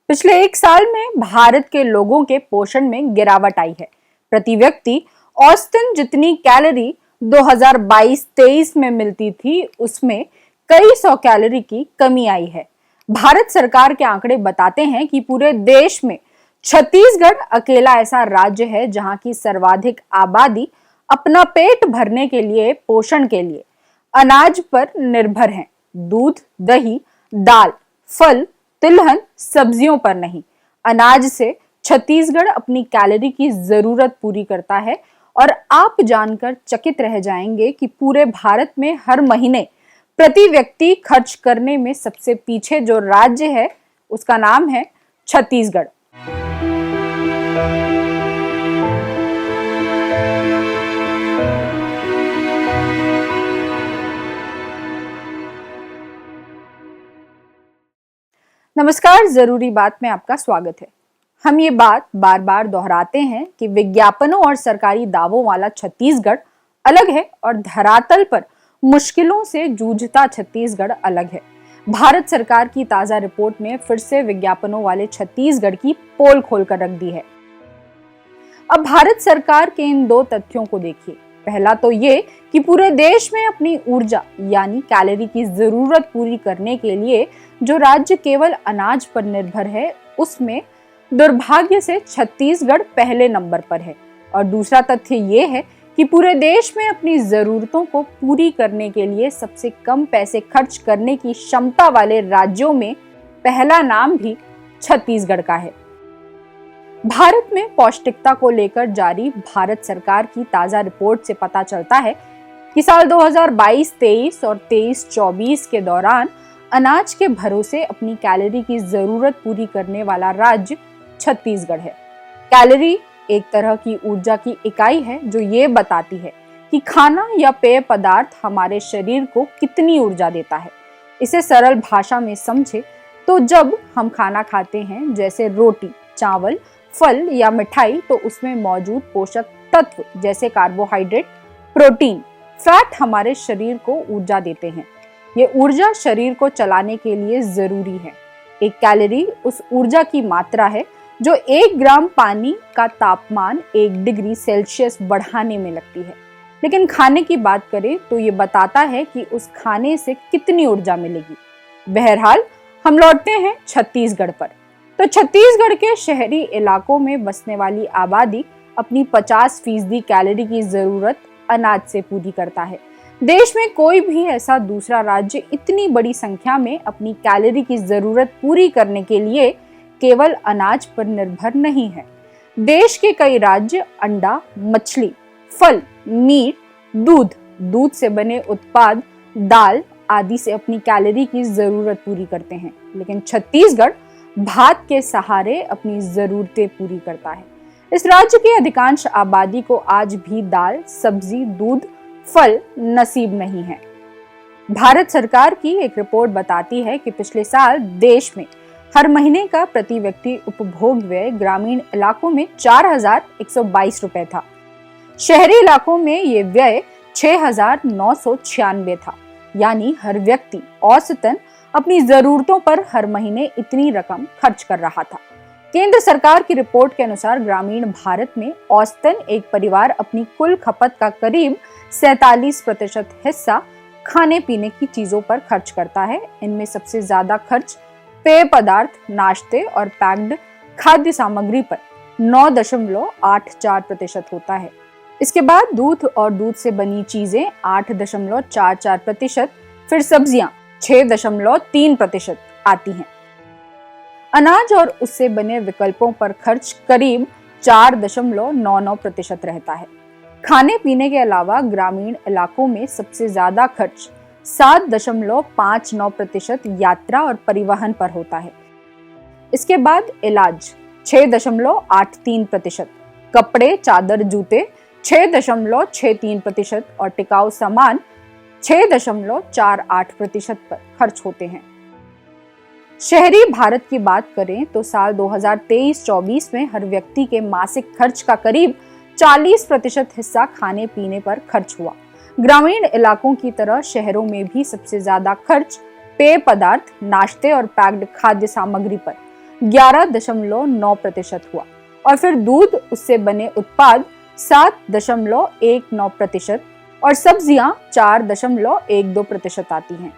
पिछले एक साल में भारत के लोगों के पोषण में गिरावट आई है। प्रति व्यक्ति औसतन जितनी कैलोरी 2022-23 में मिलती थी, उसमें कई सौ कैलोरी की कमी आई है। भारत सरकार के आंकड़े बताते हैं कि पूरे देश में छत्तीसगढ़ अकेला ऐसा राज्य है जहां की सर्वाधिक आबादी अपना पेट भरने के लिए, पोषण के लिए अनाज पर निर्भर है। दूध, दही, दाल, फल, तिलहन, सब्जियों पर नहीं। अनाज से छत्तीसगढ़ अपनी कैलोरी की जरूरत पूरी करता है और आप जानकर चकित रह जाएंगे कि पूरे भारत में हर महीने प्रति व्यक्ति खर्च करने में सबसे पीछे जो राज्य है उसका नाम है छत्तीसगढ़। नमस्कार, जरूरी बात में आपका स्वागत है। हम ये बात बार बार दोहराते हैं कि विज्ञापनों और सरकारी दावों वाला छत्तीसगढ़ अलग है और धरातल पर मुश्किलों से जूझता छत्तीसगढ़ अलग है। भारत सरकार की ताजा रिपोर्ट ने फिर से विज्ञापनों वाले छत्तीसगढ़ की पोल खोलकर रख दी है। अब भारत सरकार के इन दो तथ्यों को देखिए। पहला तो ये कि पूरे देश में अपनी ऊर्जा यानी कैलोरी की जरूरत पूरी करने के लिए जो राज्य केवल अनाज पर निर्भर है, उसमें दुर्भाग्य से छत्तीसगढ़ पहले नंबर पर है। और दूसरा तथ्य ये है कि पूरे देश में अपनी जरूरतों को पूरी करने के लिए सबसे कम पैसे खर्च करने की क्षमता वाले राज्यों में पहला नाम भी छत्तीसगढ़ का है। भारत में पौष्टिकता को लेकर जारी भारत सरकार की ताजा रिपोर्ट से पता चलता है कि साल 2022-23 और 23-24 के दौरान अनाज के भरोसे अपनी कैलोरी की जरूरत पूरी करने वाला राज्य छत्तीसगढ़ है। कैलोरी एक तरह की ऊर्जा की इकाई है जो ये बताती है कि खाना या पेय पदार्थ हमारे शरीर को कितनी ऊर्जा देता है। इसे सरल भाषा में समझे तो जब हम खाना खाते हैं, जैसे रोटी, चावल, फल या मिठाई, तो उसमें मौजूद पोषक तत्व जैसे कार्बोहाइड्रेट, प्रोटीन, फैट हमारे शरीर को ऊर्जा देते हैं। ये ऊर्जा शरीर को चलाने के लिए जरूरी है। एक कैलोरी उस ऊर्जा की मात्रा है जो 1 ग्राम पानी का तापमान 1 डिग्री सेल्सियस बढ़ाने में लगती है। लेकिन खाने की बात करें तो ये बताता है कि उस खाने से कितनी ऊर्जा मिलेगी। बहरहाल, हम लौटते हैं छत्तीसगढ़ पर। तो छत्तीसगढ़ के शहरी इलाकों में बसने वाली आबादी अपनी 50% कैलोरी की जरूरत अनाज से पूरी करता है। देश में कोई भी ऐसा दूसरा राज्य इतनी बड़ी संख्या में अपनी कैलोरी की जरूरत पूरी करने के लिए केवल अनाज पर निर्भर नहीं है। देश के कई राज्य अंडा, मछली, फल, मीट, दूध से बने उत्पाद, दाल आदि से अपनी कैलोरी की जरूरत पूरी करते हैं। लेकिन छत्तीसगढ़ भात के सहारे अपनी जरूरतें पूरी करता है। इस राज्य की अधिकांश आबादी को आज भी दाल, सब्जी, दूध, फल नसीब नहीं है। भारत सरकार की एक रिपोर्ट बताती है कि पिछले साल देश में हर महीने का प्रति व्यक्ति उपभोग व्यय ग्रामीण इलाकों में 4,122 रुपए था। शहरी इलाकों में ये व्यय 6,996 था। यानी हर व्यक्ति औसतन अपनी जरूरतों पर हर महीने इतनी रकम खर्च कर रहा था। केंद्र सरकार की रिपोर्ट के अनुसार ग्रामीण भारत में औसतन एक परिवार अपनी कुल खपत का करीब 47% हिस्सा खाने पीने की चीजों पर खर्च करता है। इनमें सबसे ज्यादा खर्च पेय पदार्थ, नाश्ते और पैक्ड खाद्य सामग्री पर 9.84% होता है। इसके बाद दूध और दूध से बनी चीजें 8.44%, फिर सब्जियां 6.3% आती हैं। अनाज और उससे बने विकल्पों पर खर्च करीब 4.99% रहता है। खाने पीने के अलावा ग्रामीण इलाकों में सबसे ज्यादा खर्च 7.59% यात्रा और परिवहन पर होता है। इसके बाद इलाज 6.83%, कपड़े, चादर, जूते 6.63% और टिकाऊ सामान 6.48% पर खर्च होते हैं। शहरी भारत की बात करें तो साल 2023-24 में हर व्यक्ति के मासिक खर्च का करीब 40% हिस्सा खाने पीने पर खर्च हुआ। ग्रामीण इलाकों की तरह शहरों में भी सबसे ज्यादा खर्च पेय पदार्थ, नाश्ते और पैक्ड खाद्य सामग्री पर 11.9% हुआ और फिर दूध, उससे बने उत्पाद 7.19% और सब्जियां 4.12% आती हैं।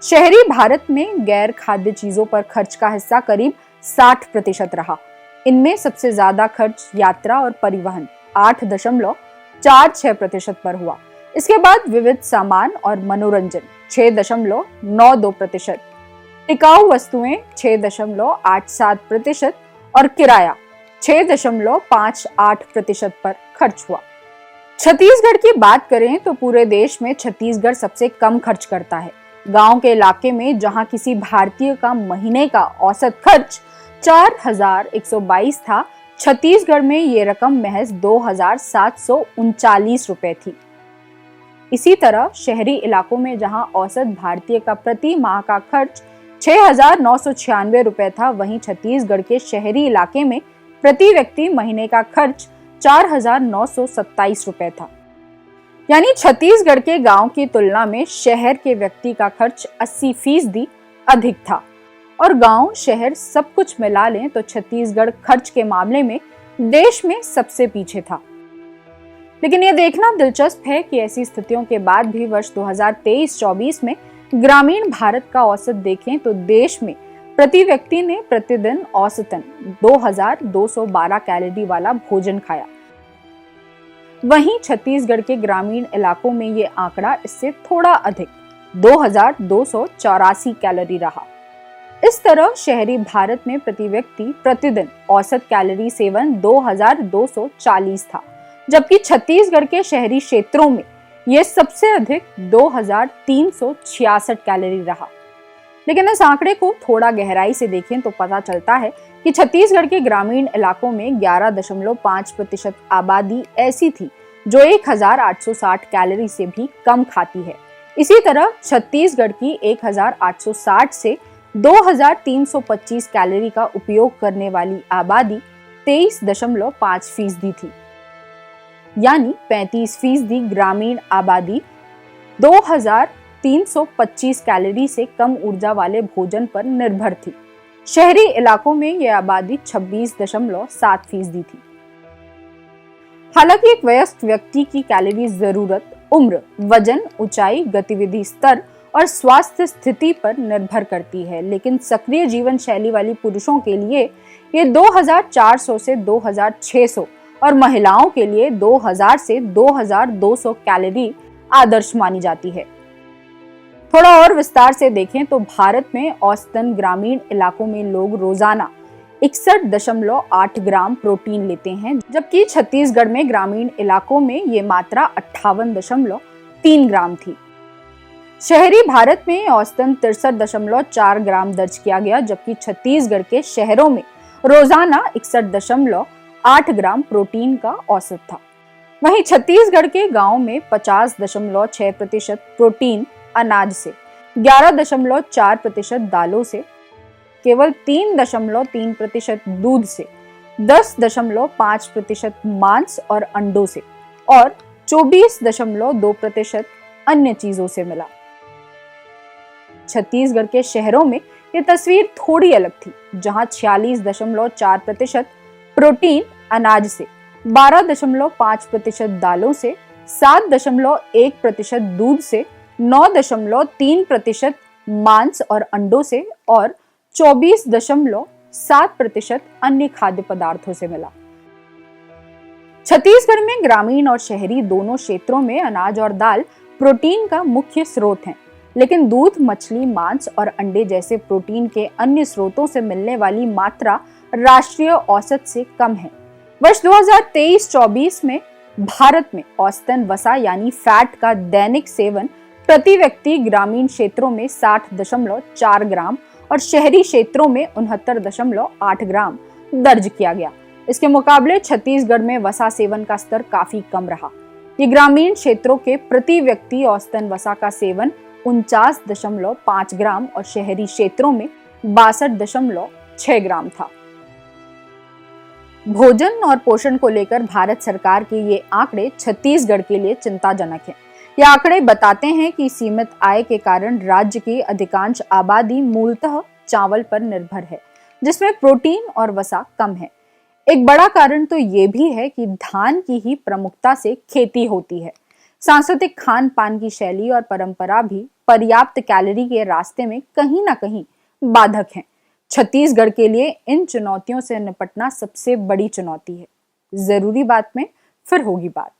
शहरी भारत में गैर खाद्य चीजों पर खर्च का हिस्सा करीब 60% रहा। इनमें सबसे ज्यादा खर्च यात्रा और परिवहन 8.46% पर हुआ। इसके बाद विविध सामान और मनोरंजन 6.92%, टिकाऊ वस्तुएं 6.87% और किराया 6.58% पर खर्च हुआ। छत्तीसगढ़ की बात करें तो पूरे देश में छत्तीसगढ़ सबसे कम खर्च करता है। गांव के इलाके में जहां किसी भारतीय का महीने का औसत खर्च 4,122 था, छत्तीसगढ़ में ये रकम महज 2,739 रुपए थी। इसी तरह शहरी इलाकों में जहां औसत भारतीय का प्रति माह का खर्च 6,996 रुपए था, वहीं छत्तीसगढ़ के शहरी इलाके में प्रति व्यक्ति महीने का खर्च 4,927 रुपए था। यानी छत्तीसगढ़ के गांव की तुलना में शहर के व्यक्ति का खर्च 80% अधिक था। और गांव शहर सब कुछ मिला लें तो छत्तीसगढ़ खर्च के मामले में देश में सबसे पीछे था। लेकिन यह देखना दिलचस्प है कि ऐसी स्थितियों के बाद भी वर्ष 2023-24 में ग्रामीण भारत का औसत देखें तो देश में प्रति व्यक्ति ने प्रतिदिन औसतन 2,212 कैलोरी वाला भोजन खाया। वहीं छत्तीसगढ़ के ग्रामीण इलाकों में ये आंकड़ा इससे थोड़ा अधिक 2,284 कैलोरी रहा। इस तरह शहरी भारत में प्रति व्यक्ति प्रतिदिन औसत कैलोरी सेवन 2,240 था, जबकि छत्तीसगढ़ के शहरी क्षेत्रों में यह सबसे अधिक 2,366 कैलोरी रहा। लेकिन इस आंकड़े को थोड़ा गहराई से देखें तो पता चलता है कि छत्तीसगढ़ के ग्रामीण इलाकों में 11.5% आबादी ऐसी थी जो 1,860 कैलोरी से भी कम खाती है। इसी तरह छत्तीसगढ़ की 1,860 से 2,325 कैलोरी का उपयोग करने वाली आबादी 23.5% थी। यानी 35% ग्रामीण आबादी 2,325 कैलोरी से कम ऊर्जा वाले भोजन पर निर्भर थी। शहरी इलाकों में यह आबादी 26.7% थी। हालांकि एक वयस्क व्यक्ति की कैलोरी जरूरत उम्र, वजन, ऊंचाई, गतिविधि स्तर और स्वास्थ्य स्थिति पर निर्भर करती है, लेकिन सक्रिय जीवन शैली वाली पुरुषों के लिए ये 2,400 से 2,600 और महिलाओं के लिए 2,000 से 2,200 कैलोरी आदर्श मानी जाती है। थोड़ा और विस्तार से देखें तो भारत में औसतन ग्रामीण इलाकों में लोग रोजाना 61.8 ग्राम प्रोटीन लेते हैं, जबकि छत्तीसगढ़ में ग्रामीण इलाकों में ये मात्रा 58.3 ग्राम थी। शहरी भारत में औसतन 63.4 ग्राम दर्ज किया गया, जबकि छत्तीसगढ़ के शहरों में रोजाना 61.8 ग्राम प्रोटीन का औसत था। वहीं छत्तीसगढ़ के गांव में 50.6% प्रोटीन अनाज से, 11.4% दालों से, केवल 3.3% दूध से, 10.5% मांस और अंडों से और 24.2% अन्य चीजों से मिला। छत्तीसगढ़ के शहरों में ये तस्वीर थोड़ी अलग थी, जहां 46.4% प्रोटीन अनाज से, 12.5% दालों से, 7.1% दूध से, 9.3% मांस और अंडों से और 24.7% अन्य खाद्य पदार्थों से मिला। छत्तीसगढ़ में ग्रामीण और शहरी दोनों क्षेत्रों में अनाज और दाल प्रोटीन का मुख्य स्रोत हैं, लेकिन दूध, मछली, मांस और अंडे जैसे प्रोटीन के अन्य स्रोतों से मिलने वाली मात्रा राष्ट्रीय औसत से कम है। वर्ष 2023-24 में भारत में औसतन वसा यानी फैट का दैनिक सेवन प्रति व्यक्ति ग्रामीण क्षेत्रों में 60.4 ग्राम और शहरी क्षेत्रों में 69.8 ग्राम दर्ज किया गया। इसके मुकाबले छत्तीसगढ़ में वसा सेवन का स्तर काफी कम रहा। ये ग्रामीण क्षेत्रों के प्रति व्यक्ति औसतन वसा का सेवन 49.5 ग्राम और शहरी क्षेत्रों में 62.6 ग्राम था। भोजन और पोषण को लेकर भारत सरकार के ये आंकड़े छत्तीसगढ़ के लिए चिंताजनक हैं। ये आंकड़े बताते हैं कि सीमित आय के कारण राज्य की अधिकांश आबादी मूलतः चावल पर निर्भर है। जिसमें प्रोटीन और वसा कम है। एक बड़ा कारण तो ये भी है कि धान की ही प्रमुखता से खेती होती है। सांस्कृतिक खान पान की शैली और परंपरा भी पर्याप्त कैलोरी के रास्ते में कहीं ना कहीं बाधक हैं। छत्तीसगढ़ के लिए इन चुनौतियों से निपटना सबसे बड़ी चुनौती है। जरूरी बात में फिर होगी बात।